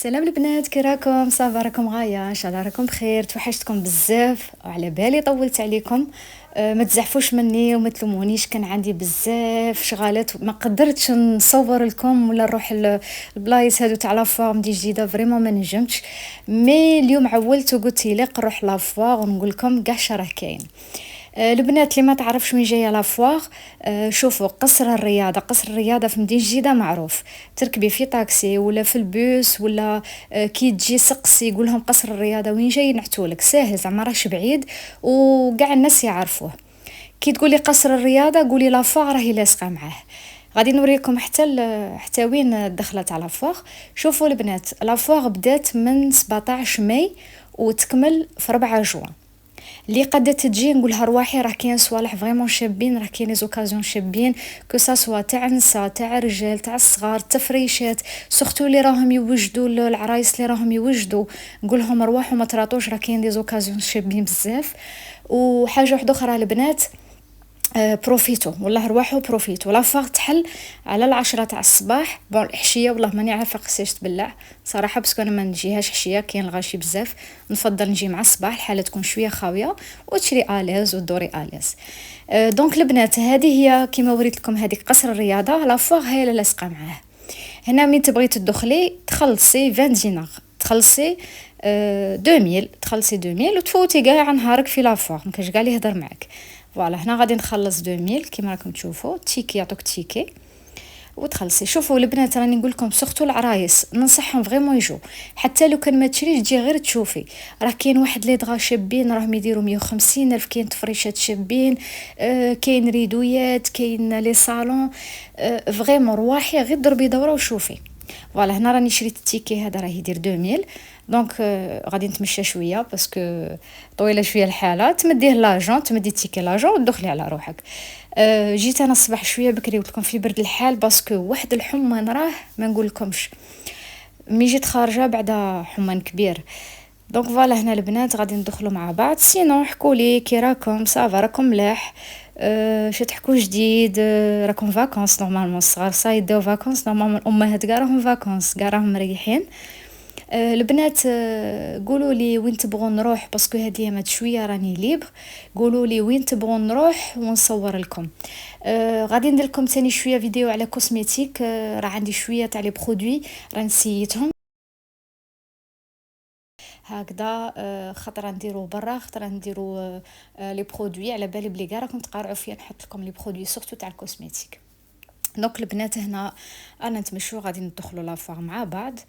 سلام البنات، كي راكم؟ صافا؟ راكم غايه؟ ان شاء الله راكم بخير. توحشتكم بزاف وعلى بالي طولت عليكم. ما تزعفوش مني وما تلومونيش، كان عندي بزاف شغالات ما قدرتش نصور لكم ولا نروح البلايص هادو تاع لافوار دي جديده. فريمون ما نجمتش. مي اليوم عولت وقلت لي نروح لافوار ونقول لكم كاع شراه كاين. البنات اللي ما تعرفش وين جايه لافواغ، شوفوا قصر الرياضه في مدينه جديده معروف. تركبي في طاكسي ولا في البوس ولا كي تجي سقسي يقولهم قصر الرياضه وين جاي نعتولك ساهل، زعما راهش بعيد وكاع الناس يعرفوه. كي تقولي قصر الرياضه قولي لافواغ راهي لاصقه معاه. غادي نوريكم حتى وين الدخله تاع لافواغ. شوفوا البنات، لافواغ بدات من 17 ماي وتكمل في 4 جوان. اللي قادة تجي نقولها رواحي، راه كاين صوالح فريمون شابين، راه كاين لي زوكازيون شابين، كو سوا تاع النساء تاع الرجال تاع الصغار تفريشات. سورتو اللي راهم يوجدوا العرايس اللي راهم يوجدوا، نقولهم رواحوا ما تراطوش، راه كاين لي زوكازيون شابين بزاف. وحاجه واحده اخرى البنات، بروفيتو والله رواحوا بروفيتو. لافاغ تحل على 10 تاع الصباح. بون الحشيه والله ماني عارفه قساش تبلع صراحه، باسكو انا ما نجيهاش حشيه، كاين الغاشي بزاف. نفضل نجي مع الصباح، الحاله تكون شويه خاويه وتشري اليز ودوري اليز. دونك البنات هذه هي كيما وريت لكم، هذه قصر الرياضه. لافاغ هي اللي لاصقه معاه. هنا مين تبغي تدخلي تخلصي 20 دينار، تخلصي 2000، تخلصي 2000 وتفوتي كاع نهارك في لافاغ، ما كاش كاع اللي يهضر معاك. فوالا هنا غادي نخلص 2000 كيما راكم تشوفوا. تيكي يعطوك تيكي وتخلصي. شوفوا البنات راني نقول لكم سورتو العرايس ننصحهم فريمون يجوا، حتى لو كان ما تشريش تجي غير تشوفي. راه كاين واحد لي دغا شابين راهم يديروا 150 الف، كاين تفريشات شابين، كاين ريدويات، كاين لي صالون. فريمون رواحي غير ضربي دوره وشوفي. فوالا هنا راني شريت التيكي هذا راه يدير 2000. دونك غادي نتمشى شويه باسكو طويله شويه الحاله. تمديه لاجون، تمدي التيكي لاجون وتدخلي على روحك. جيت انا الصباح شويه بكري قلت لكم في برد الحال باسكو واحد الحمان راه ما نقول لكمش. مي جيت خارجه بعد حمان كبير. دونك فوالا هنا البنات غادي ندخلوا مع بعض. سينو حكولي كي راكم؟ صافا راكم ملاح؟ شو تحكوا جديد؟ راكم فاكونس نورمالمون، الصغار صايدو فاكونس نورمالمون، الامهات كاع راهم فاكونس، كاع راهم مريحين. البنات قولوا لي وين تبغوا نروح باسكو هاد الايامات شويه راني ليبر. قولوا لي وين تبغوا نروح ونصور لكم. غادي ندير لكم ثاني شويه فيديو على كوسميتيك. راه عندي شويه تاع لي برودوي راه نسيتهم هكذا. خطره نديرو برا، خطره نديرو لي برودوي على بالي بلي كاع راكم تقارعوا فيا نحط لكم لي برودوي سورتو تاع الكوسميتيك. دونك البنات هنا انا نتمشوا غادي ندخلوا لافار مع بعض.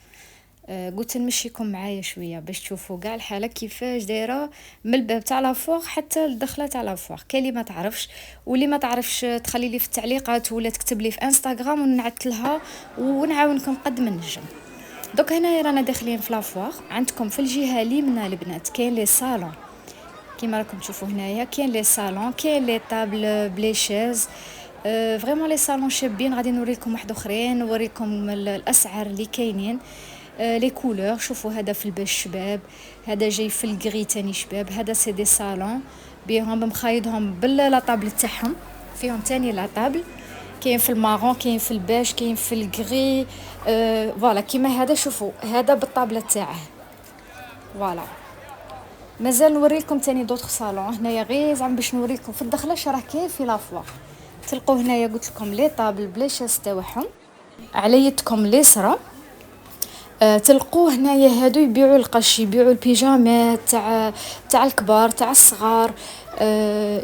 قلت نمشيكم معايا شويه باش تشوفوا كاع الحاله كيفاش دايره من الباب تاع لافوغ حتى الدخله تاع لافوغ. كاين اللي ما تعرفش واللي ما تعرفش تخلي لي في التعليقات ولا تكتب لي في انستغرام ونعثلها ونعاونكم قد ما نجم. دوك هنايا رانا داخلين في لافوغ. عندكم في الجهه اليمنى البنات كاين لي صالون كيما راكم تشوفوا هنايا، كاين لي صالون، كاين لي طابل بلي شيز. فريمون لي صالون شابين. غادي نوريكم واحد اخرين، نوريكم الاسعار اللي كاينين. لي كولور شوفوا، هذا في الباش شباب، هذا جاي في الكري تاني شباب. هذا سي دي صالون بيهم بمخايدهم لا طابل تاعهم، فيهم تاني لا طابل. كاين في المارون، كاين في الباش، كاين في الكري. فوالا كيما هذا شوفوا، هذا بالطابله تاعه. فوالا مازال نوريكم تاني دوطخ صالون هنايا، غير زعما باش نوريكم في الدخله راه كاين في لافوار. تلقوا هنايا قلت لكم لي طابل بلا شاس تاعهم على يدكم اليسرى. تلقوه هنايا هادو يبيعوا القش، يبيعوا البيجامات تاع الكبار تاع الصغار.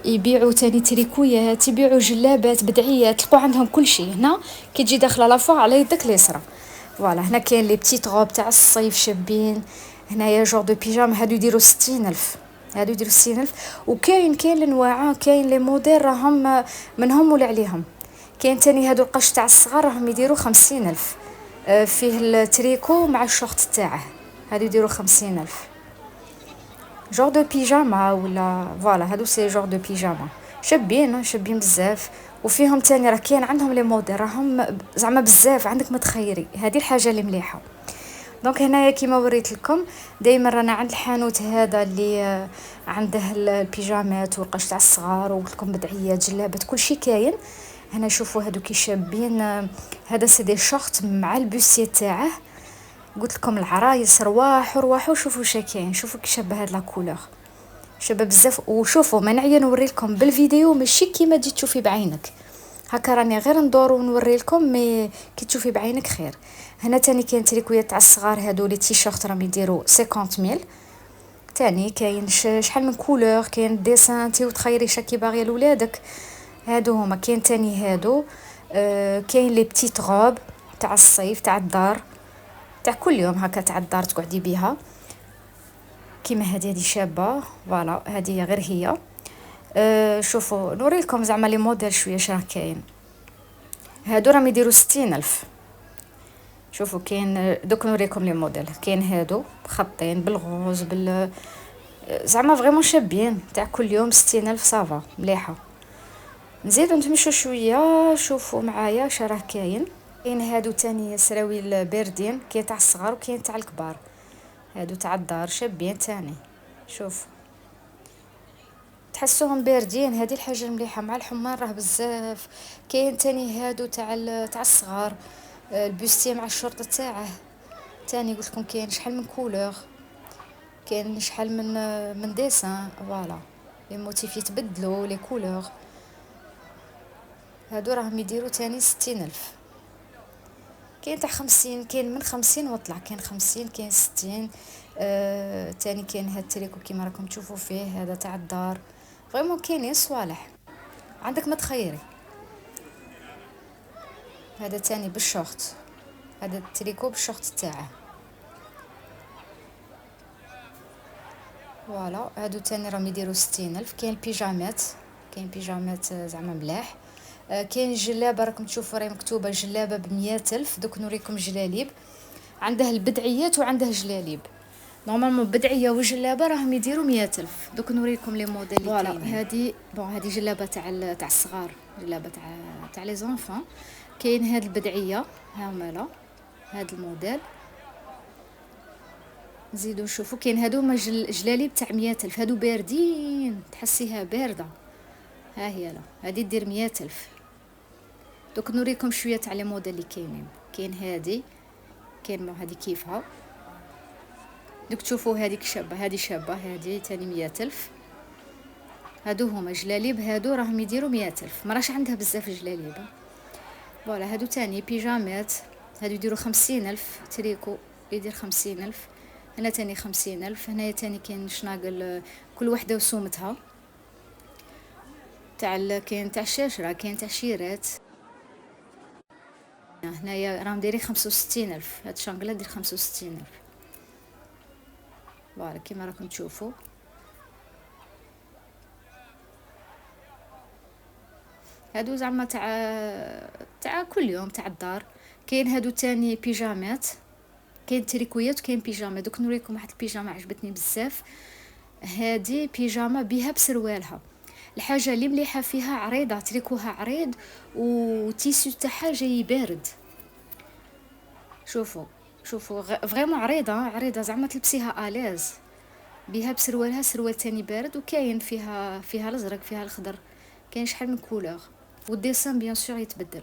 يبيعوا تاني تريكويات، يبيعوا جلابات بدعيات، تلقوا عندهم كل شيء هنا. كي تجي داخله لافوار على يدك اليسرى. فوالا هنا كاين لي بتيت روب تاع الصيف شابين. هنايا جور دو بيجام هادو يديروا 60,000، هادو يديروا 60,000. وكاين الانواع، كاين لي موديل راهم منهم ولا عليهم. كاين تاني هادو القش تاع الصغار راهم يديروا 50,000. فيه التريكو مع الشورت تاعه، هادو يديروا 50,000. جور دو بيجاما ولا فوالا هادو سي جور دو بيجاما شابين بزاف. وفيهم تاني راه كاين عندهم لي موديل راهم زعما بزاف عندك ما تخيري. هذه الحاجه اللي مليحه. دونك هنايا كيما وريت لكم دائما رانا عند الحانوت هذا اللي عنده البيجامات والقش تاع الصغار، وقلت لكم بدعيات جلابات كل شيء كاين هنا. شوفوا هادو كي شابين. هذا سي دي شورت مع البوسيه تاعه قلت لكم العرايس رواحوا شوفوا شكاين، شوفوا كي شابه هاد لا كولور، شابه بزاف. وشوفوا ما نعيا نوري لكم بالفيديو ماشي كيما تجي تشوفي بعينك، هكا راني غير ندور ونوري لكم، مي كي تشوفي بعينك خير. هنا تاني كاين تريكويات تاع الصغار، هادو لي تيشيرت راهم يديروا 50000. تاني كاين شحال من كولور، كاين ديسان تي وتخيري شكي باغيه لولادك، هادو هما. كاين تاني هادو كاين لي بتيت غوب تاع الصيف تاع الدار، تاع كل يوم هكا تاع الدار تقعدي بيها، كيما هذه شابه. فوالا هذه غير هي. شوفوا نوري لكم زعما لي موديل شويه شراه كاين. هادو راهم يديروا 60000. شوفوا كاين دوك نوريكم لي موديل، كاين هادو خطين بالغوز زعما فريمون شابين تاع كل يوم. 60000 صافا مليحه. نزيدو نتمشوا شويه، شوفوا معايا شراه كاين. كاين هادو تاني سراويل باردين، كاين تاع الصغار وكاين تاع الكبار. هادو تاع الدار شابين تاني، شوف تحسوهم باردين. هذه الحاجه المليحه مع الحمار راه بزاف. كاين تاني هادو تاع الصغار، البوستي مع الشرطه تاعه تاني. قلت لكم كاين شحال من كولور، كاين شحال من ديسان. فوالا لي موتيف يتبدلوا لي كولور. هادو راهم يديروا تاني 60000. كاين تاع 50، كاين من 50 وطلع، كاين 50 كاين 60. تاني كاين هاد التريكو كيما راكم تشوفوا فيه، هذا تاع الدار. فريمون كاينين صوالح عندك ما تخيري. هذا تاني بالشورت، هذا التريكو بالشورت تاعه. فوالا هادو تاني راهم يديروا 60000. كاين البيجامات، كاين بيجامات زعما ملاح. كاين جلابه راكم تشوفوا راهي مكتوبه جلابه ب100,000. دوك نوريكم جلاليب، عنده البدعيات وعنده جلاليب. نورمالمون بدعيه وجلابه راهم يديروا 100,000. دوك نوريكم لي موديل اللي كاينين. هادي هادي جلابه تاع الصغار، جلابه تاع لي زونفون. كاين هاد البدعيه هامله، هاد الموديل. نزيدو نشوفوا كاين هادو هما جلاليب تاع 100,000. هادو باردين تحسيها بارده. ها هي لا هادي دير 100,000. دوك نوريكم شويه تاع لي موديل اللي كاينين. كاين هادي، كاين هادي كيفها. دوك تشوفوا هذيك شابه، هذه شابه، هذه تاني 100,000. هادو هما جلاليب، هادو راهم يديروا 100,000. ما راش عندها بزاف جلاليب. فوالا هادو تاني بيجامات، هادو يديروا 50,000. تريكو يدير 50,000. هنا تاني 50,000. هنايا تاني كاين شناقل كل وحده وسومتها. كاين تاع الشاشره، كاين تاع شيرات. هنايا راهم دايرين 65,000. هاد الشنقله دير 65,000. فوالا كيما راكم تشوفوا. هادو زعما تاع كل يوم تاع الدار. كاين هادو تاني بيجامات، كاين تريكويات وكاين بيجامه. دوك نوريكم واحد البيجامه عجبتني بزاف. هادي بيجامه بها بسروالها. الحاجه اللي مليحه فيها عريضه، تريكوها عريض وتيسو تاعها جاي بارد. شوفوا فريمون عريضه زعما تلبسيها الاز بها بسروالها. سروال تاني بارد، وكاين فيها الازرق فيها الخضر، كاين شحال من كولور. والديسان بيان سور يتبدل.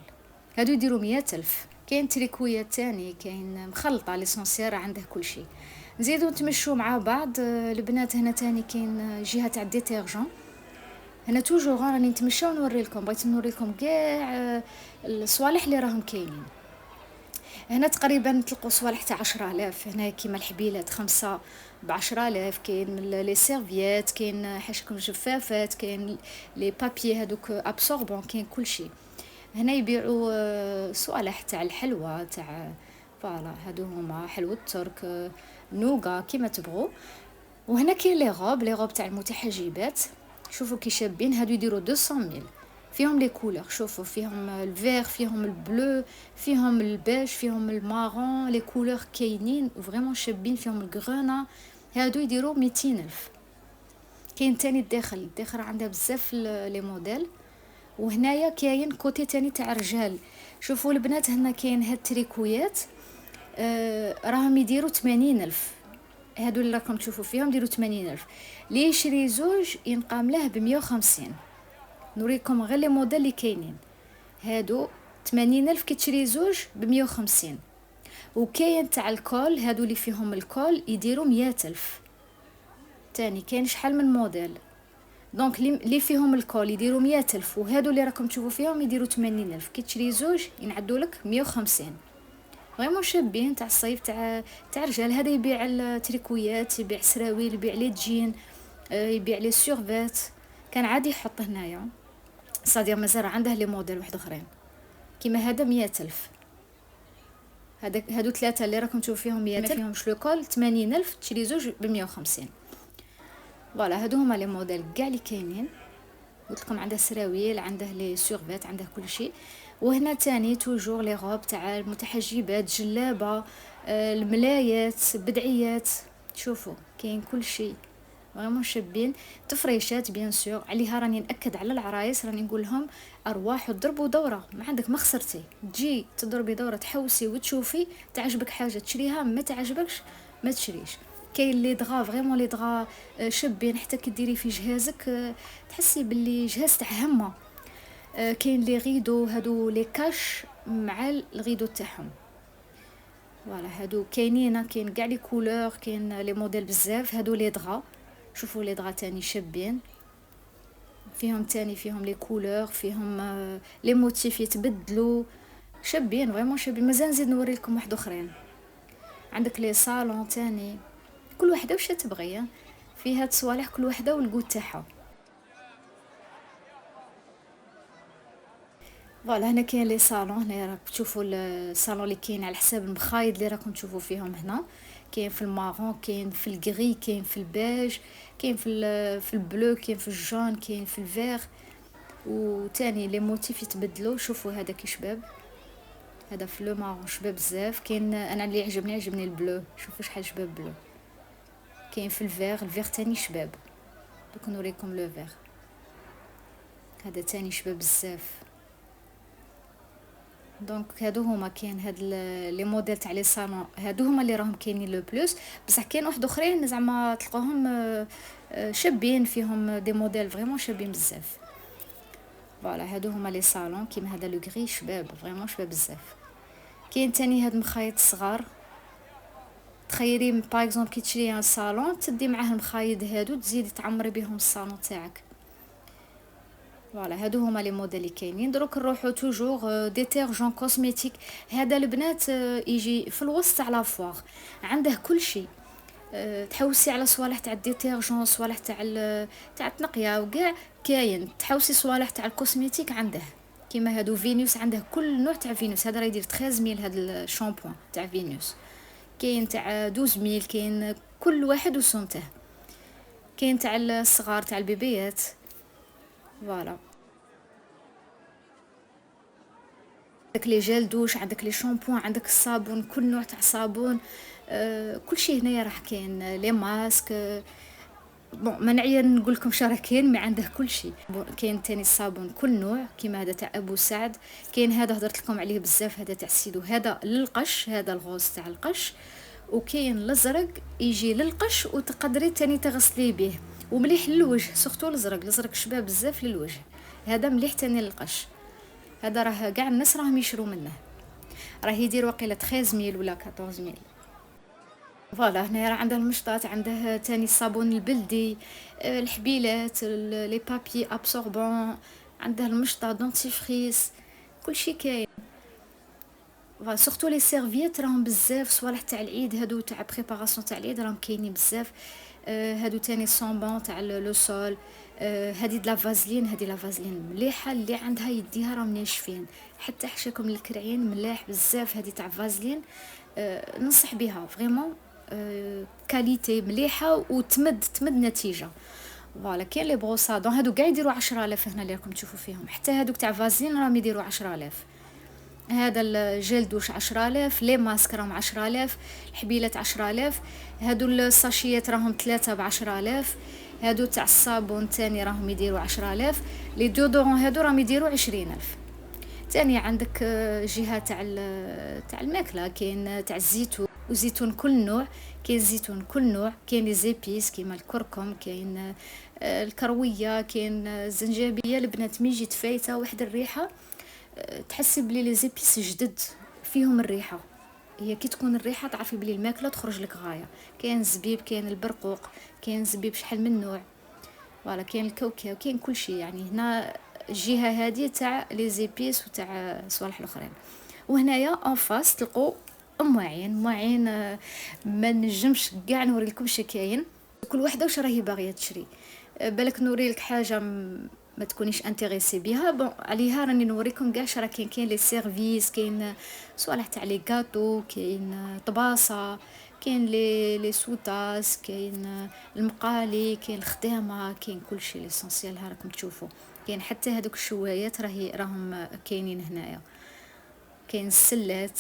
هادو يديروا 100,000. كاين تريكويات تاني، كاين مخلطه ليسونسيال عنده كل شيء. نزيدو نتمشوا مع بعض. البنات هنا تاني كاين جهه تاع الديتيرجون. هنا توجور راني نتمشى ونوري لكم، بغيت نوري لكم كاع الصوالح اللي راهم كاينين. هنا تقريبا تلقوا صوالح تاع 10,000. هنا كيما الحبيلات 5 ب10,000. كاين لي سيرفيات، كاين حاشكم جفافات، كاين لي بابي هذوك ابسوربون، كاين كل شيء. هنا يبيعوا صوالح تاع الحلوى تاع فوالا. هادو هما حلوى الترك، نوغا كيما تبغوا. وهنا كاين لي غوب تاع المتحجبات. شوفوا كي شابين. هادو يديروا 200,000. فيهم لي كولور، شوفوا فيهم الفير، فيهم البلو، فيهم البيج، فيهم المارون. لي كولور كاينين وفريمون شابين، فيهم الغرانا. هادو يديروا 200,000. كاين تاني الداخل عندها بزاف لي موديل. وهنايا كاين كوتي تاني تاع الرجال. شوفوا البنات هنا كاين هاد التريكويات راهم يديروا 80,000. هادو اللي راكم تشوفوا فيهم يديروا 80,000. لي يشري زوج ينقام له ب150. نوريكم غير لي موديل اللي كاينين. هادو 80,000 كي تشري زوج ب150. وكاين تاع الكول، هادو اللي فيهم الكول يديروا 100,000. تاني كاين شحال من موديل. دونك اللي فيهم الكول يديروا 100,000، وهادو اللي راكم تشوفوا فيهم يديروا 80,000. كي تشري زوج ينعدوا لك 150. فريمون شابين، تاع الصيف، تاع رجال. هذا يبيع التريكويات، يبيع سراويل، يبيع لي جين، يبيع لي سورفيت. كان عادي يحط هنايا صادير مازال عنده لي موديل واحد اخرين كيما هذا 100,000. هادو ثلاثه اللي راكم تشوفوا فيهم 100 ما فيهمش لو كول 80,000. تشري زوج ب 150. فوالا هادو هما لي موديل كاع اللي كاينين. قلت لكم عنده سراويل، عنده لي سورفيت، عنده كل شيء. وهنا تاني توجور لي غوب تاع المتحجبات، جلابه، الملايات، بدعيات. شوفوا كاين كل شيء، فريمون شابين. تفريشات بيان سور عليها، راني ناكد على العرايس، راني نقول لهم ارواح وضربوا دوره، ما عندك ما خسرتي. تجي تضربي دوره، تحوسي وتشوفي، تعجبك حاجه تشريها، ما تعجبكش ما تشريش. كاين لي دغا فريمون لي دغا شابين، حتى كي ديري في جهازك تحسي باللي جهاز تاع همه. كاين لي غيدو، هادو لي كاش مع الغيدو تاعهم. فوالا هادو كاين كاع لي كولور، كاين لي موديل بزاف. هادو لي دغا، شوفوا لي دغا تاني شابين، فيهم لي كولور، فيهم لي موتيف يتبدلوا، شابين فريمون شابين. مازال نزيد نوري لكم واحد اخرين. عندك لي صالون تاني، كل وحده واش تبغي. فيها الصوالح كل وحده والقوت تاعها. فوالا هنا كاين لي صالون. هنا راك تشوفوا الصالون اللي كاين على حساب المخايد اللي راكم تشوفوا فيهم هنا. كاين في المارون، كاين في الغري، كاين في البيج، كاين في البلو، كاين في الجون، كاين في الفيغ. وتاني لي موتيف يتبدلوا. شوفوا هذا كي شباب، هذا في لو مارون شباب بزاف. كاين انا اللي عجبني البلو، شوفوا شحال شباب بلو. كاين في الفيغ تاني شباب. دوك نوريكم لو فيغ، هذا تاني شباب بزاف. دونك هادو هما كاين هاد لي موديل تاع لي صالون، هادو هما اللي راهم كاينين لو بلوس. بصح كاين واحد اخرين زعما تلقاهم شابين، فيهم دي موديل فريمون شابين بزاف. فوالا هادو هما لي صالون. كيما هذا لو غري شباب، فريمون شباب بزاف. كاين تاني هاد مخايط صغار. تخيري باغ اكزومبل كي تشري ان صالون تدي معاه المخايد هادو، تزيدي تعمري بهم الصالون تاعك. فوالا هادو هما لي موديل اللي كاينين. دروك نروحو توجور ديتيرجون كوزميتيك. هذا البنات يجي في الوسط تاع لافواغ، عنده كل شيء. تحوسي على صوالح تاع الديتيرجون، صوالح تاع التنقيه وكاع كاين. تحوسي صوالح تاع الكوزميتيك عنده، كيما هادو فينوس عنده كل نوع تاع فينوس. هذا راه يدير 13,000 هذا الشامبوان تاع فينوس. كاين تاع 12,000، كاين كل واحد وسمته. كاين تاع الصغار تاع البيبيات. فوالا عندك لي جيل دوش، عندك لي شامبوان، عندك الصابون، كل نوع تاع صابون. كل شيء هنايا راح كاين. لي ماسك. بون ما نعيا نقول لكم شرا كاين، ما عنده كل شيء. كاين تاني الصابون كل نوع، كيما هذا تاع ابو سعد. كاين هذا هضرت لكم عليه بزاف، هذا تاع السيدو، هذا للقش، هذا الغوص تاع القش. وكاين الازرق يجي للقش وتقدري تاني تغسلي به، ومليح للوجه. سورتو الازرق شباب بزاف للوجه، هذا مليح تاني للقش. هذا راه كاع الناس راهم يشرو منه، راه يدير وقيله 13,000 ولا 14,000. فوالا هنا راه عنده المشطات، عنده تاني الصابون البلدي، الحبيلات، لي بابي ابسوربون، عنده المشطه، دونتيفريس، كل شيء كاين. سورتو لي سيرفييت راهم بزاف. صوالح تاع العيد هادو تاع بريباراسيون تاع العيد راهم كاينين بزاف. هادو تاني صومبون تاع لو سول. هادي د لا فازلين، هادي لا فازلين مليحه، اللي عندها يديها راهم ناشفين، حتى حشاكم الكرعين ملاح بزاف. هادي تاع فازلين ننصح بها فريمون، كاليتي مليحه وتمد نتيجه. فوالا كاين لي بروسادون هادو كاع يديروا 10,000 هنا اللي راكم تشوفوا فيهم. حتى هادوك تاع فازلين راهم يديروا 10,000. هذا الجيل دوش 10,000، لي ماسك راهم 10,000، الحبيلات 10,000. هادو الساشيات راهم 3 ب10,000. هادو تاع الصابون تاني راهم يديروا 10,000. لي دودورون هادو راهم يديروا 20,000. تاني عندك جهة تاع الماكلة، كاين تاع الزيتون وزيتون كل نوع. كاين زيتون كل نوع، كاين لي زيبيس كيما الكركم، كاين الكرويه، كاين الزنجبيه. البنات مي جيت فايته واحد الريحه، تحسي بلي لي زيبيس جدد فيهم الريحه. هي كي تكون الريحه تعرفي بلي الماكله تخرج لك غايه. كاين الزبيب، كاين البرقوق، كاين الزبيب شحال من نوع، فوالا كاين الكاوكاو، كاين كل شيء. يعني هنا الجهه هذه تاع لي زيبيس وتاع الصوالح الاخرين. وهنايا اون فاس تلقوا معين ما نجمش كاع نوري لكم كاين. كل وحده واش راهي باغيه تشري. بالك نوري لك حاجه ما تكونيش انتريسي بها، بون عليها راني نوريكم كاع راه كاين لي سيرفيس، كاين صوالح تاع لي غاتو، كاين طباسه، كاين لي سوطاس، كاين المقالي، كاين الخدامه، كاين كلشي ليسونسيال. ها راكم تشوفوا كاين حتى هذوك الشوايات راهم كاينين هنايا. كاين السلات،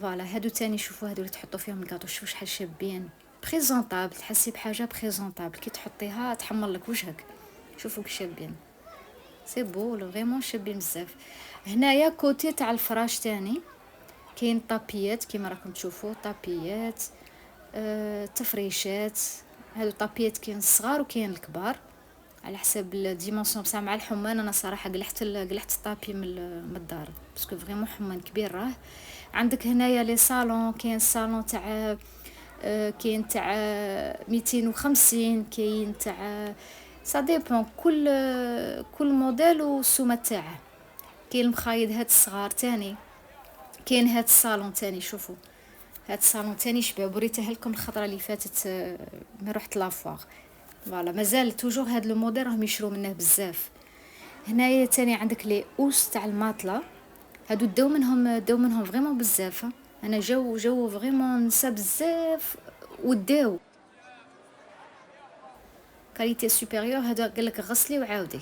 فوالا هادو تاني. شوفوا هادو اللي تحطوا فيهم الكاطو، شوفوا شحال شابين، بريزونطابل، تحسي بحاجه بريزونطابل كي تحطيها تحمر لك وجهك. شوفوا كي شابين، سي بو فريمون شابين بزاف. هنايا كوتي تاع الفراش تاني كاين طابيات كيما راكم تشوفوا، طابيات تفريشات. هادو طابيات كاين الصغار وكاين الكبار على حسب الديمونسيون. بصح مع الحمان انا صراحه قلحت الطابي من الدار باسكو فريمون حمان كبير راه. عندك هنايا لي صالون، كاين الصالون تاع كاين تاع 250، كاين تاع سا ديبون كل موديل والسومه تاعه. كاين المخايد هاد الصغار تاني، كاين هاد الصالون تاني. شوفوا هاد الصالون تاني شباب، وريته لكم الخطره اللي فاتت من رحت لافواغ. فوالا مازال توجور هاد لو موديل راهم يشرو منه بزاف. هنايا تاني عندك لي اوس تاع الماطله، هادو داو منهم فريمون بزاف. انا جو فريمون نسا بزاف وداو كاليتي سوبيريور. هذا قال لك غسلي وعاودي،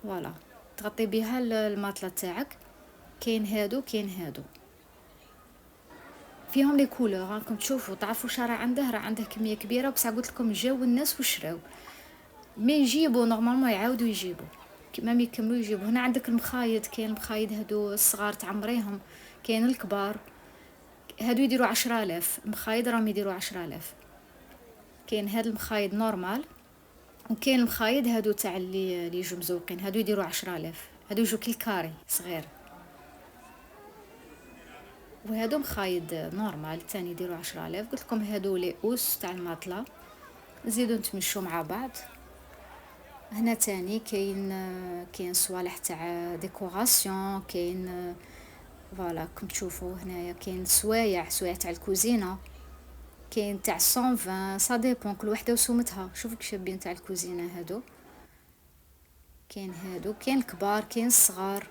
فوالا تغطي بها الماطله تاعك. كاين هادو فيهم لي كولور راكم تشوفوا تعرفوا راه عنده كميه كبيره. بصح قلت لكم جاو الناس وشراو، مي يجيبوا نورمالمون يعاودوا يجيبوا كيما ما يكملوا يجيبوا. هنا عندك المخايد، كاين المخايد هادو الصغار تعمريهم، كاين الكبار هادو يديروا 10,000. مخايد راهم يديروا 10,000. كاين هاد المخايد نورمال، وكاين المخايد هادو تاع اللي يجوا مزوقين، هادو يديروا 10,000. هادو يجوا كي الكاري صغير. وهادو مخايد نورمال تاني يديروا 10,000. قلت لكم هادو لي اوس تاع الماطله. نزيدو نتمشوا مع بعض. هنا تاني كاين صوالح تاع ديكوراسيون، كاين فوالا كم تشوفوا هنايا كاين سوايع تاع الكوزينه، كاين تاع 120 سا ديبون كل وحده وسومتها. شوفوا كي شابين تاع الكوزينه هادو. كاين هادو، كاين الكبار، كاين الصغار،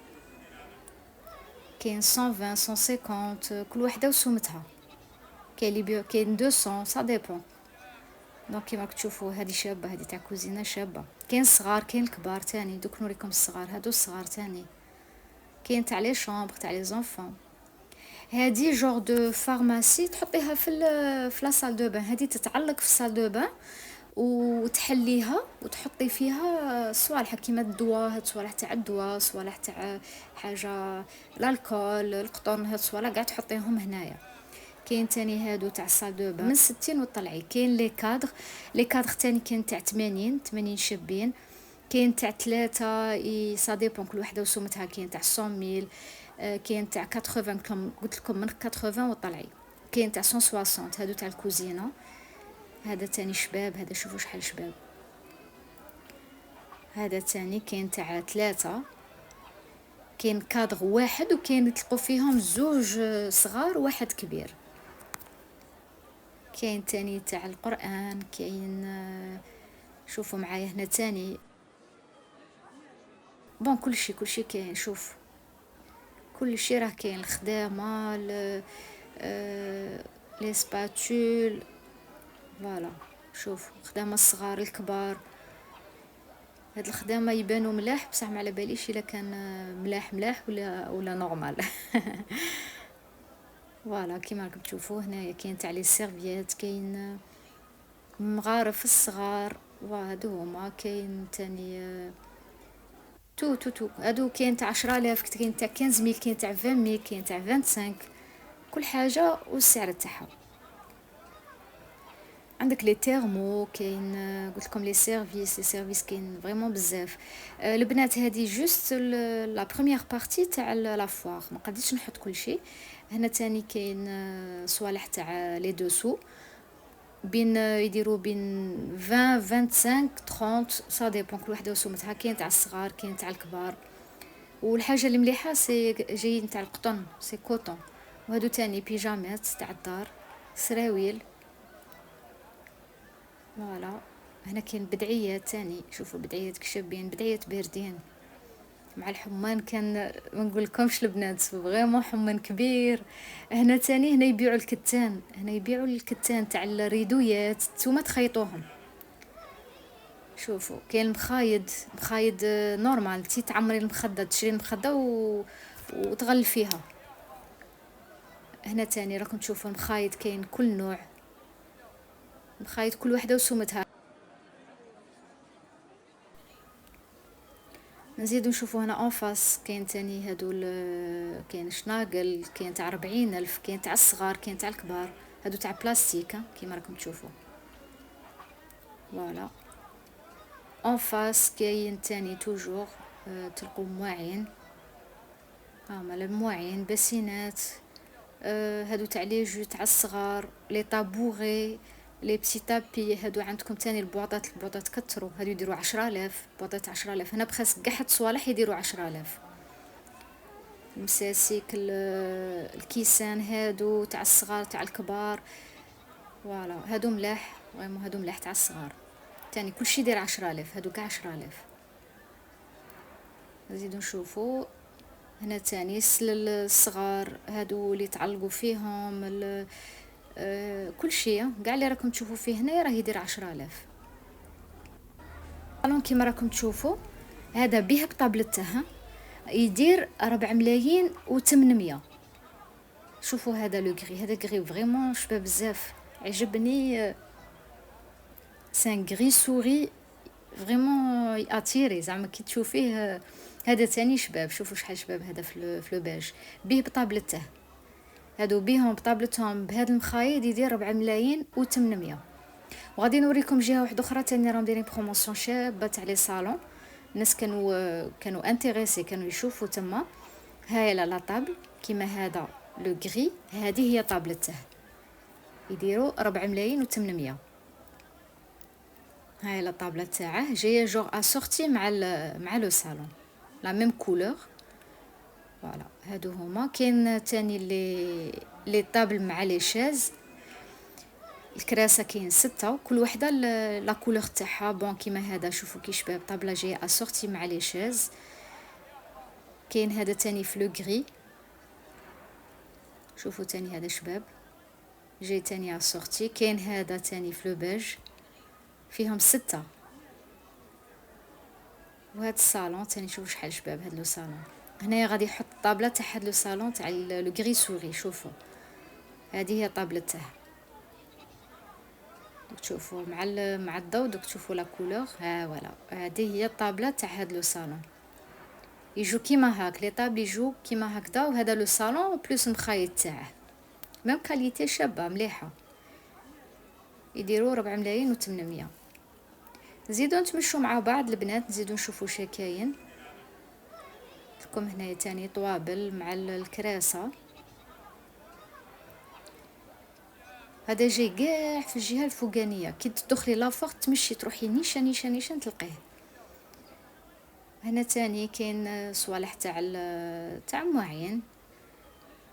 كاين 120 150 كل وحده وسومتها. كاين لي بيو كاين 200 سا ديبون. دونك كيما راك تشوفوا هذه شابه، هذه تاع كوزينه شابه. كاين الصغار كاين الكبار تاني. دوك نوريكم الصغار، هادو الصغار تاني. كاين تاع لي شامبر تاع لي زونفون. هادي جور دو فارماسي تحطيها في لا سال دو بان. هادي تتعلق في السال دو بان وتحليها وتحطي فيها صوالح كيما الدواء، هاد صوالح تاع الدواء، صوالح تاع حاجه الكحول، القطن، هاد صوالح قاع تحطيهم هنايا. كاين تاني هادو تاع السال دو بان من 60 وطلعي. كاين لي كادر تاني كاين تاع 80 شابين. كاين تاع 3 سا ديبون كل وحده وسومتها. كاين تاع 100,000، كاين تاع 80 قلت لكم من 80 وطلعي. كاين تاع 160 هادو تاع الكوزينه. هذا تاني شباب، هذا شوفوا شحال شباب. هذا تاني كاين تاع 3. كاين كادر واحد وكاين تلقوا فيهم 2 صغار وواحد كبير. كاين تاني تاع القرآن. كاين شوفوا معايا هنا تاني بون كلشي كاين. شوف كلشي راه كاين. الخدامه لي سباتول، فوالا شوف خدامه الصغار الكبار. هاد الخدامه يبانوا ملاح بصح ما على باليش الا كان ملاح ولا نورمال. فوالا كيما راكم تشوفوا هنايا كاين تاع لي سيرفيات، كاين مغارف الصغار وهادو هما. كاين تاني تو هادو كاين تاع 10,000، كاين تاع 15,000، كاين تاع 20,000، كاين تاع 25. كل حاجه والسعر تاعها. عندك لي تيرمو كاين، قلت لكم لي سيرفيس كاين فريمون بزاف. البنات هذه جوست لا بروميير بارتي تاع لا فوار، ما قديتش نحط كل شيء. هنا تاني كاين صوالح تاع لي دوسو، بين يديروا بين 20 25 30 سا ديبون، كل وحده وسومتها. كاين تاع الصغار كاين تاع الكبار. والحاجه اللي مليحه سي جايين تاع القطن، سي كوطون. وهادو تاني بيجامات تاع الدار، سراويل. فوالا. هنا كاين بدعيات تاني، شوفوا بدعيات كشابين، بدعيات باردين مع الحمان. كان ما نقولكمش البنات فريمون حمان كبير. هنا تاني هنا يبيعوا الكتان، هنا يبيعوا الكتان تاع الريدويات، نتوما تخيطوهم. شوفوا كاين مخايد، مخايد نورمال، تي تعمري المخده، تشري المخده وتغلفيها. هنا تاني راكم تشوفوا المخايد، كاين كل نوع مخايد، كل وحده وسومتها. نزيدو نشوفو هنا اونفاس، كاين تاني هادو كاين شناقل، كاين تاع 40,000، كاين تاع الصغار كاين تاع الكبار. هادو تاع بلاستيك كيما راكم تشوفوا. فوالا. اونفاس كاين تاني توجور تلقوا مواعين، هاهما المواعين، باسينات. هادو تاع لي جو تاع الصغار، لي طابوغي، لي بتي تابي. هادو عندكم تاني البواطات كتروا، هادو يديروا 10,000، بواطات 10,000. هنا بخاس كاع حد صوالح يديروا 10,000. المساسيك، الكيسان هادو تاع الصغار تاع الكبار. فوالا. هادو ملاح فريمون، هادو ملاح تاع الصغار. تاني كلشي يدير 10,000، هادو كاع 10,000. نزيدو نشوفو هنا تاني السلل الصغار، هادو اللي تعلقوا فيهم كل شيء كاع اللي راكم تشوفوا فيه هنا راه يدير 10,000. الون كيما راكم تشوفوا هذا به بطابلته يدير 4,800,000. شوفوا هذا لو غري، هذا غري فريمون شباب بزاف، عجبني. سان غري سوري فريمون اتيري، زعما كي تشوفيه. هذا تاني شباب، شوفوا شحال شباب هذا في لو باج به بطابلته. هادو بيهم بطابلتهم بهاد المخايد يدير 4,800,000. وغادي نوريكم جهه واحده اخرى تاني راهم دايرين بروموسيون شابه تاع لي صالون. الناس كانوا انتريسي، كانوا يشوفوا تما. هاي لا طابل كيما هذا لو غري، هذه هي طابلته يديروا 4,800,000. هاي لا طابله تاعه جايه جوغ اسورتي مع لو صالون، لا ميم كولور. فوالا. هادو هما. كاين تاني لي طابل مع لي شاز، الكراسه كاين 6، كل وحده لا كولور تاعها. بون كيما هذا شوفوا كي شباب طابله جايه اسورتي مع لي شاز. كاين هذا تاني في لو غري، شوفوا تاني هذا شباب جاي تاني اسورتي. كاين هذا تاني في لو بيج، فيهم 6. وهذا الصالون تاني شوفوا شحال شباب هذا لو صالون. هنايا غادي يحط الطابله تاع هذا لو صالون تاع لو غري سوري. شوفوا هذه هي طابلته، تشوفوا مع الضوء دوك تشوفوا لا كولور. ها فوالا، هذه هي الطابله تاع هذا لو صالون. يجو كيما هاك لي طابل يجو كيما هكذا. وهذا لو صالون بلوس المخايد تاعه ميم كاليتي شابه مليحه، يديروا 4,800,000. نزيدو نتمشوا مع بعض البنات، نزيدو نشوفوا شكاين لكم. هنايا تاني طوابل مع الكراسه. هذا جاي كاع في الجهه الفوقانيه، كي تدخلي لافوق تمشي تروحي نيشان تلقيه. هنا تاني كاين صوالح تاع مواعين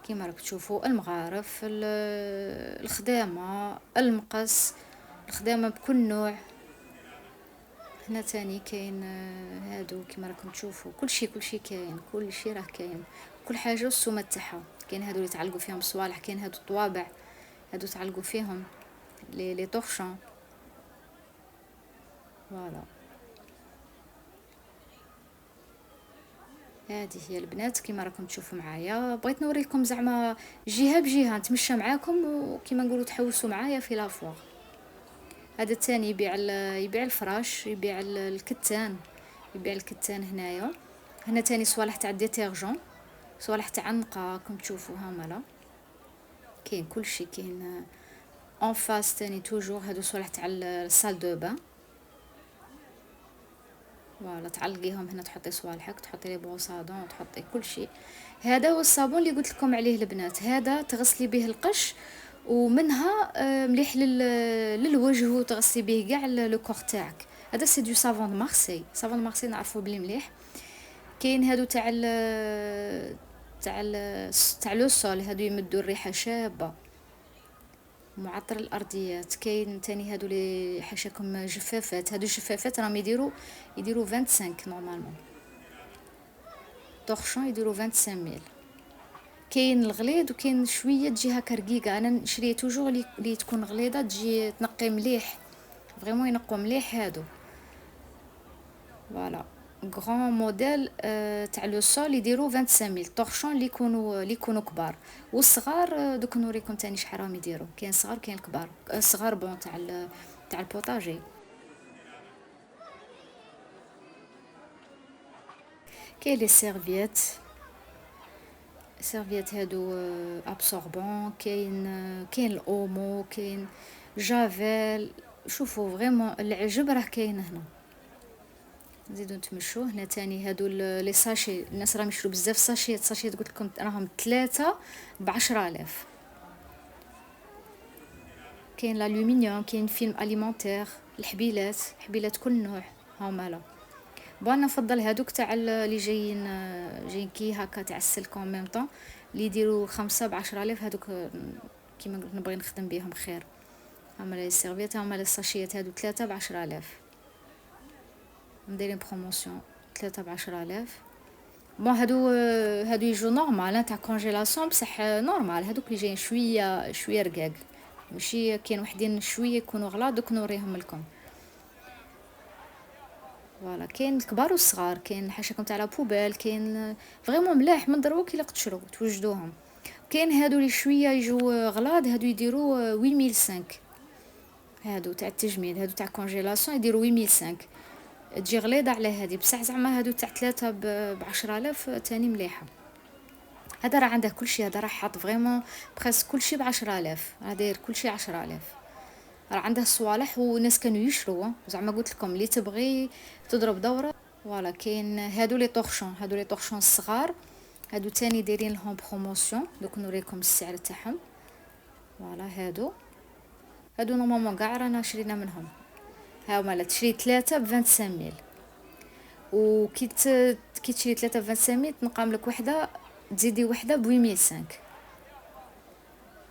كيما راك تشوفوا، المغارف، الخدامه، المقص، الخدامه بكل نوع. هنا تاني كاين هادو كيما راكم تشوفوا، كلشي كاين، كلشي راه كاين، كل حاجه والسومه تاعها. كاين هادو اللي تعلقوا فيهم صوالح، كاين هادو الطوابع هادو تعلقوا فيهم لي طورشون. فوالا. هذه هي البنات كيما راكم تشوفوا معايا. بغيت نوريكم زعما جهه بجهه نتمشى معاكم، وكيما نقولوا تحوسوا معايا في لافوار. هذا الثاني يبيع الفراش، يبيع الكتان، يبيع الكتان هنايا. هنا تاني صوالح تاع ديتيرجون، صوالح تاع النقا كم تشوفوا هاملا. كاين كلشي، كاين اون فاس تاني توجور هادو صوالح تاع الصال دو بان. فوالا تعلقيهم هنا، تحطي صوالحك، تحطي لي بروسادون، تحطي كل شيء. هذا هو الصابون اللي قلت لكم عليه البنات، هذا تغسلي به القش، ومنها مليح للوجه، وتغسلي به كاع لو كور تاعك. هذا سي دو سافون دو مارسي، سافون دو مارسي نعرفوه بلي مليح. كاين هادو تاع لو سول، هادو يمدوا الريحه شابه، معطر الارضيات. كاين تاني هادو لي حاشاكم جفافات، هادو جفافات راهم يديروا 25 نورمالمون، طورشون يديروا 25000. كاين الغليظ وكاين شويه تجي هكا رقيقه، انا نشري توجور اللي تكون غليظه، تجي تنقي مليح، فريمون ينقوا مليح هادو. فوالا غران موديل تاع لو سول يديروا 25000، طورشون اللي يكونوا كبار، والصغار دوك نوريكم تاني شحال راهم يديروا. كاين صغار كاين كبار، صغار بون تاع البوطاجي. كاين لي سيرفييت، سيرفييت هادو ابسوربون. كاين الاومو، كاين جافيل. شوفوا فريمون العجب راه كاين هنا. نزيدو نتمشو هنا تاني. هادو لي ساشي، الناس راهم يشرو بزاف ساشيات قلت لكم راهم 3 ب10000. كاين الالومنيوم، كاين فيلم اليمونتير، الحبيلات كل نوع هاهما لا. بون انا نفضل هادوك تاع اللي جايين كي هكا تاع السلك اون ميم طون، اللي يديروا 5 ب10000. هادوك كيما قلت نبغي نخدم بيهم خير. هما لي سيرفيت، هما لي ساشيات، هادو 3 ب10000، مديرين بروموسيون 3 ب10000. بون هادو يجو نورمال تاع كونجيلاسيون، بصح نورمال. هادوك اللي جايين شويه رقاق، ماشي كاين وحدين شويه يكونوا غلا، دوك نوريهم لكم. فوالا كاين الكبار والصغار، كاين حاشاكم تاع لا بوبيل، كاين فريمون ملاح من دروك الا تشرو توجدوهم. كاين هادو اللي شويه يجوا غلاض، هادو يديروا 8005. هادو تاع التجميل، هادو تاع كونجيلاسيون يديروا 8005، تجي غليظه على هادي، بصح زعما هادو تاع 3 ب10000 تاني مليحه. هذا راه عنده كلشي، هذا راه حاط فريمون بريس كلشي ب10000، راه داير كلشي 10000. راه عنده صوالح وناس كانوا يشروا، زعما قلت لكم اللي تبغي تضرب دوره. فوالا كاين هادو لي طورشون، هادو لي طورشون الصغار، هادو تاني دايرين لهم بروموسيون، دوك نوريكم السعر تاعهم. فوالا هادو نورمالمون كاع رانا شرينا منهم. هاهما لا تشري 3 ب25000، وكي كي تشري 3 ب25000 تنقام لك وحده، تزيدي وحده ب8005.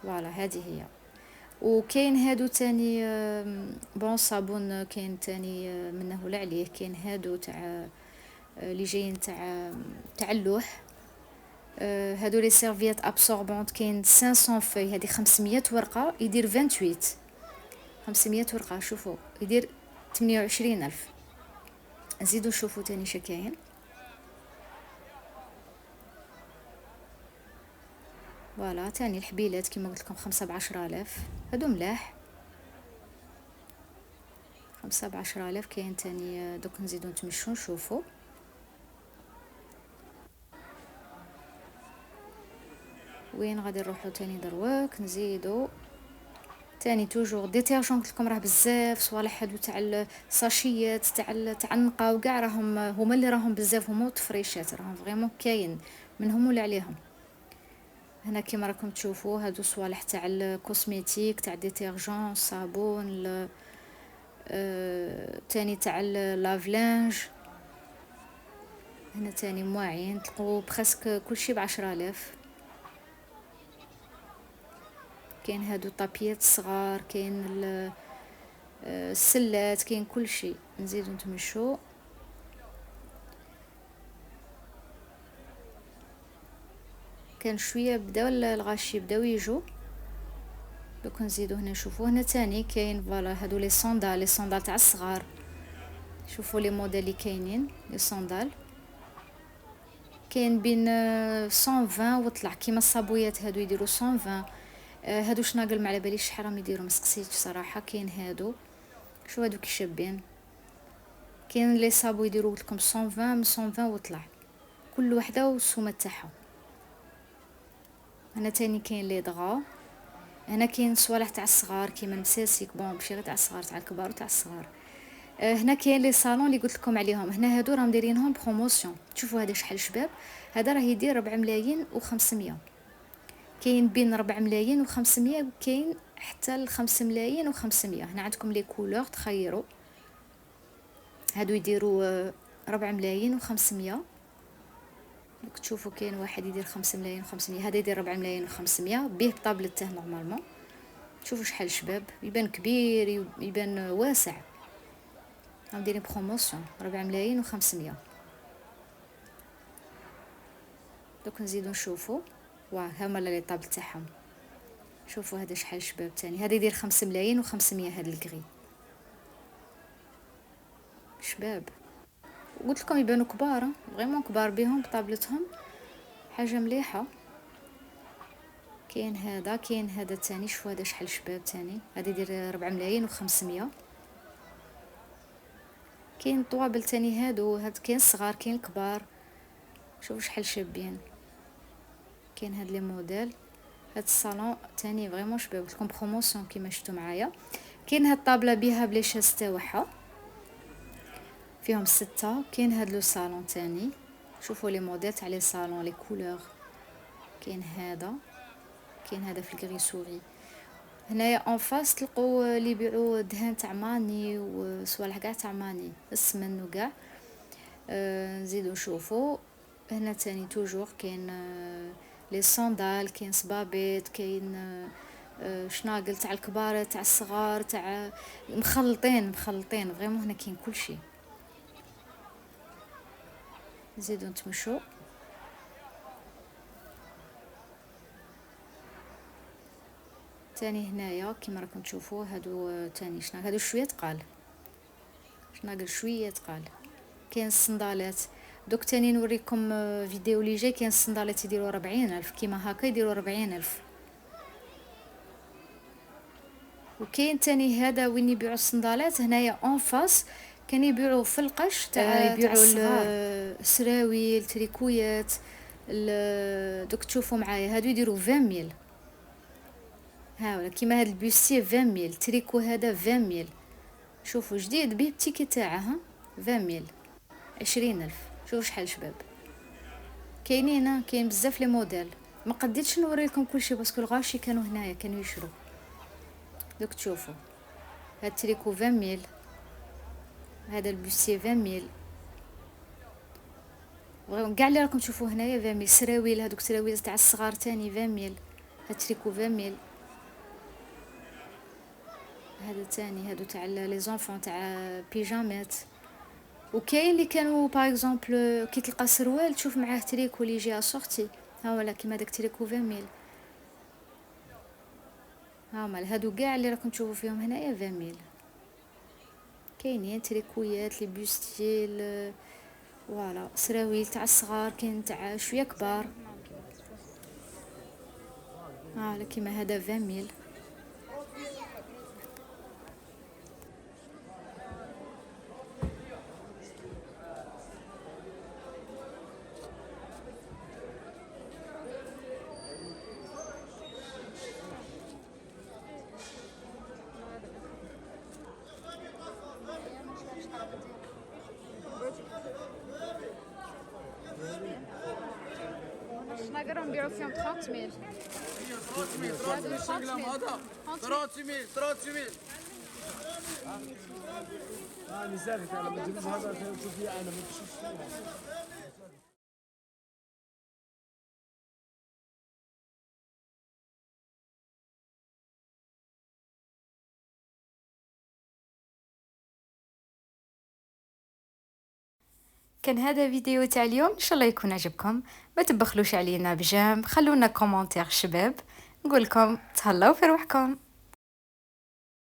فوالا هذه هي. وكاين هادو تاني بون صابون، كاين تاني منه ولا عليه. كاين هادو تاع اللي جايين تاع اللوح. هادو لي سيرفيات ابسوربونت، كاين 500 في هذه 500 ورقه يدير 28. 500 ورقه شوفوا يدير 28000. نزيدو نشوفو تاني شكاين. فوالا تاني الحبيلات كيما قلت لكم 5 ب10000، هادو ملاح. 5 ب10000. كاين تاني دوك نزيدو نتمشو نشوفو. وين غادي نروحو تاني دروك؟ نزيدو تاني توجور ديتيرجون، قلت لكم راه بزاف صوالح هادو تاع الساشيات تاع النقا وكاع، راهم هما اللي راهم بزاف، هما وتفريشات راهم فريمون كاين منهم ولا عليهم. هنا كيما راكم تشوفوا هادو صوالح تاع الكوسميتيك، تاع ديتيرجون، صابون، تاني تاع لافلانج. هنا تاني مواعين، تلقوا برسك كلشي ب10000. كاين هادو طابيات صغار، كاين السلات، كاين كلشي. نزيدو نتمشو. كان شويه بداو الغاشي بداو يجو، دوك نزيدو هنا نشوفو. هنا تاني كاين فوالا هادو لي صوندال تاع الصغار. شوفوا لي موديل اللي كاينين لي صوندال، كاين بين 120 وطلع كيما الصابويات، هادو يديروا 120. هادو شناقل ما على باليش شحال راهم يديروا، مسقسيتش صراحه. كاين هادو، شو هادو كي شابين. كاين لي صابو يديروا لكم 120 من 120 وطلع، كل وحده والسومه تاعها. هنا تاني كاين لي دغا، هنا كاين صوالح تاع الصغار كيما المساسيك، بون ماشي غير تاع الصغار، تاع الكبار وتاع الصغار. هنا كاين لي صالون اللي قلت لكم عليهم، هنا هادو راهم دايرينهم بروموسيون. شوفوا هذا شحال شباب، هذا راه يدير 4 ملايين و500. كاين بين 4 ملايين و500 وكاين حتى ل 5 ملايين و500. هنا عندكم لي كولور تخيروا. هادو يديروا 4 ملايين و500. دوك تشوفوا كاين واحد يدير 5 ملايين و500، هذا يدير 4 ملايين و500 به طابلته نورمالمون. شوفوا شحال شباب، يبان كبير يبان واسع. راهم دايرين بروموسيون 4 ملايين و500. دوك نزيدو نشوفوا. واه هما لي طابل تاعهم. شوفوا هذا شحال شباب تاني، هذا يدير 5 ملايين و500. هذا الكري شباب، قلت لكم يبانوا كبار، فريمون كبار بهم بطابلتهم، حاجه مليحه. كاين هذا تاني، شوفوا هذا شحال شباب تاني، هذا يدير 4 ملايين و500. كاين طوابل تاني هاد كاين صغار كاين كبار. شوفوا شحال شابين. كاين هاد لي موديل. هاد الصالون تاني فريمون شباب، قلت لكم بروموسيون كيما شفتوا معايا. كاين هاد الطابله بها بلي شاز تاعها فيهم 6. كاين هاد لو صالون تاني، شوفوا لي موديل تاع لي صالون لي كولور. كاين هذا في الكري سوري. هنايا اون فاس تلقوا اللي يبيعوا دهان تاع ماني وصوالح كاع تاع ماني، السمن وكاع. نزيدو نشوفوا. هنا تاني توجور كاين لي صندال، كاين صبابيط، كاين شناقل تاع الكبار تاع الصغار تاع مخلطين فريمون. هنا كاين كلشي. نزيدو نتمشوا. تاني هنايا كيما راكم تشوفوا هادو تاني شناقل، هادو شويه تقال، شناقل شويه تقال. كاين الصندالات دوك تاني نوريكم فيديو اللي جاي. كاين الصندالات يديروا 40,000 كيما هكا، يديروا 40,000. وكاين تاني هذا وين يبيعوا الصندالات هنايا اون فاس، كان يبيعوا في القش تاع يبيعوا السراويل تريكويات. دوك تشوفوا معايا هادو يديروا 20,000. ها ولا كيما هاد البوستي 20,000، تريكو هذا 20,000. شوفوا جديد به بتيكي تاعه 20,000 20,000. شوفوا شحال شباب. كاين بزاف لي موديل. ما قديتش نوري لكم كلشي باسكو الغاشي كانوا هنايا كانوا يشرو. دوك تشوفوا هاد تريكو 20,000، هذا البوستي 20,000. كاع اللي راكم تشوفوا هنايا 20,000. سراويل هذوك سراويل تاع الصغار تاني 20,000. هاد تريكو 20,000. هذا تاني هادو تاع لي زونفون تاع بيجامات. وكاين اللي كانوا باغ اكزومبل كي تلقى سروال تشوف معاه تريكو اللي يجي اسورتي، ها ولا كيما داك تريكو 20,000. ها مال هادو كاع اللي راكم تشوفوا فيهم هنايا 20,000. كاينين تريكويات لي بوستيل، فوالا سراويل تاع الصغار، كاين تاع شويه كبار. ها كيما هذا 20,000. شناقر نبيعو فيهم 30,000. 30,000. لذلك انا ما تجيبش هذا تشوف فيه انا ما تشوفش فيه. كان هذا فيديو تاع اليوم، ان شاء الله يكون عجبكم. ما تبخلوش علينا بجام، خلونا كومونتير شباب، نقول لكم تهلاو في روحكم.